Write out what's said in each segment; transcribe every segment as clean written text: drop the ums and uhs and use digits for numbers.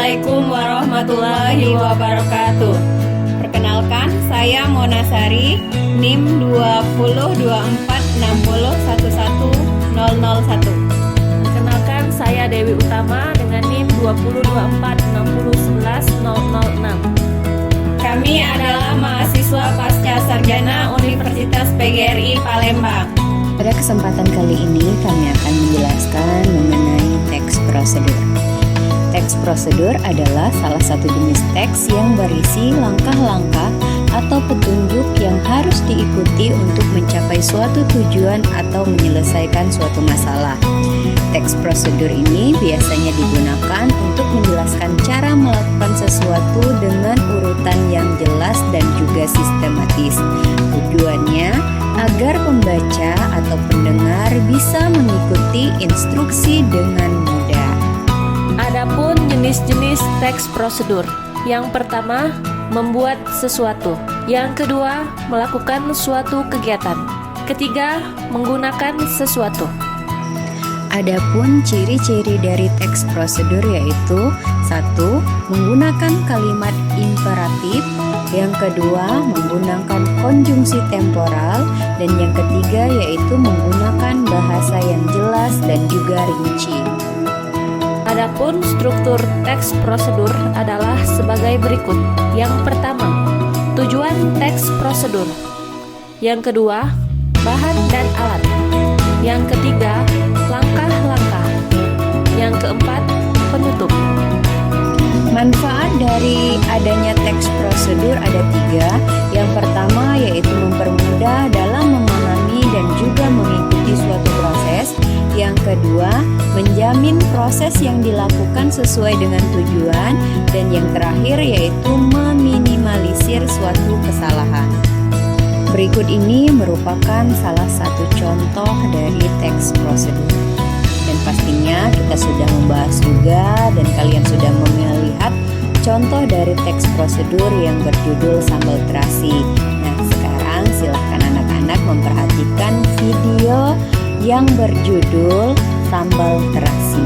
Assalamualaikum warahmatullahi wabarakatuh. Perkenalkan, saya Mona Sari, NIM 20246011001. Perkenalkan, saya Dewi Utama dengan NIM 20246011006. Kami adalah mahasiswa pasca sarjana Universitas PGRI Palembang. Pada kesempatan kali ini kami akan menjelaskan mengenai teks prosedur. Teks prosedur adalah salah satu jenis teks yang berisi langkah-langkah atau petunjuk yang harus diikuti untuk mencapai suatu tujuan atau menyelesaikan suatu masalah. Teks prosedur ini biasanya digunakan untuk menjelaskan cara melakukan sesuatu dengan urutan yang jelas dan juga sistematis. Tujuannya agar pembaca atau pendengar bisa mengikuti instruksi dengan mudah. Adapun jenis-jenis teks prosedur. Yang pertama, membuat sesuatu. Yang kedua, melakukan suatu kegiatan. Ketiga, menggunakan sesuatu. Adapun ciri-ciri dari teks prosedur yaitu 1. Menggunakan kalimat imperatif. Yang kedua, menggunakan konjungsi temporal. Dan yang ketiga yaitu menggunakan bahasa yang jelas dan juga rinci. Adapun struktur teks prosedur adalah sebagai berikut. Yang pertama, tujuan teks prosedur. Yang kedua, bahan dan alat. Yang ketiga, langkah-langkah. Yang keempat, penutup. Manfaat dari adanya teks prosedur ada 3. Yang pertama yaitu mempermudah dalam memahami dan juga mengikuti suatu proses. Yang kedua, menjamin proses yang dilakukan sesuai dengan tujuan. Dan yang terakhir yaitu meminimalisir suatu kesalahan. Berikut ini merupakan salah satu contoh dari teks prosedur. Dan pastinya kita sudah membahas juga dan kalian sudah melihat contoh dari teks prosedur yang berjudul sambal terasi. Nah, sekarang silahkan anak-anak memperhatikan video yang berjudul sambal terasi.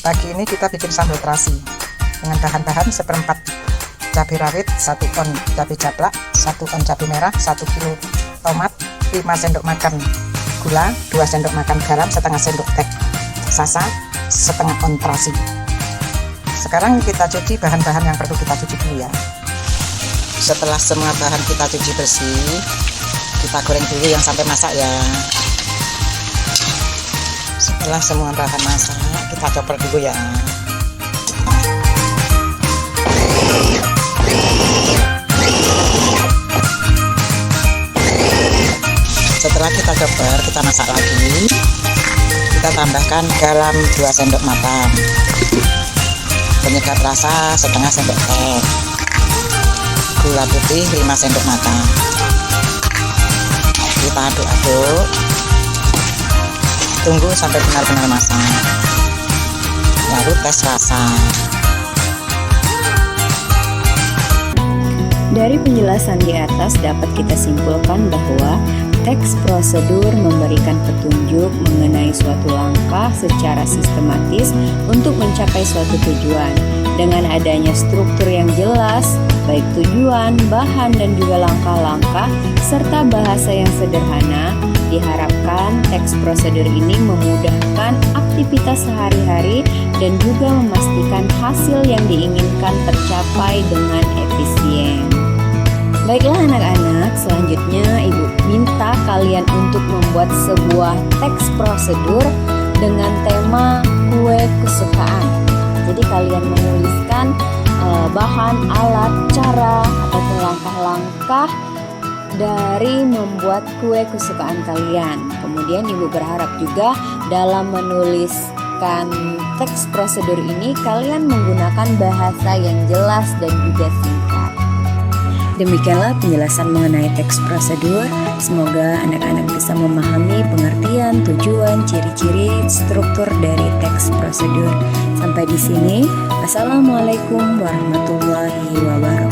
Pagi ini kita bikin sambal terasi dengan bahan-bahan seperempat cabai rawit, 1 on cabai jablak, 1 on cabai merah, 1 kilo tomat, 5 sendok makan gula, 2 sendok makan garam, setengah sendok teh sasa, setengah on terasi. Sekarang kita cuci bahan-bahan yang perlu kita cuci dulu ya. Setelah semua bahan kita cuci bersih, kita goreng dulu yang sampai masak ya. Setelah semua bahan masak, kita chopper dulu ya. Setelah kita chopper, kita masak lagi. Kita tambahkan garam 2 sendok makan, penyedap rasa setengah sendok teh, gula putih 5 sendok makan. Kita aduk-aduk, tunggu sampai benar-benar masak, lalu tes rasa. Dari penjelasan di atas dapat kita simpulkan bahwa teks prosedur memberikan petunjuk mengenai suatu langkah secara sistematis untuk mencapai suatu tujuan. Dengan adanya struktur yang jelas, baik tujuan, bahan, dan juga langkah-langkah, serta bahasa yang sederhana, diharapkan teks prosedur ini memudahkan aktivitas sehari-hari dan juga memastikan hasil yang diinginkan tercapai dengan efisien. Baiklah anak-anak, selanjutnya Ibu minta kalian untuk membuat sebuah teks prosedur dengan tema kue kesukaan. Jadi kalian menuliskan bahan, alat, cara, ataupun langkah-langkah dari membuat kue kesukaan kalian. Kemudian Ibu berharap juga dalam menuliskan teks prosedur ini kalian menggunakan bahasa yang jelas dan juga singkat. Demikianlah penjelasan mengenai teks prosedur. Semoga anak-anak bisa memahami pengertian, tujuan, ciri-ciri, struktur dari teks prosedur. Sampai di sini. Assalamualaikum warahmatullahi wabarakatuh.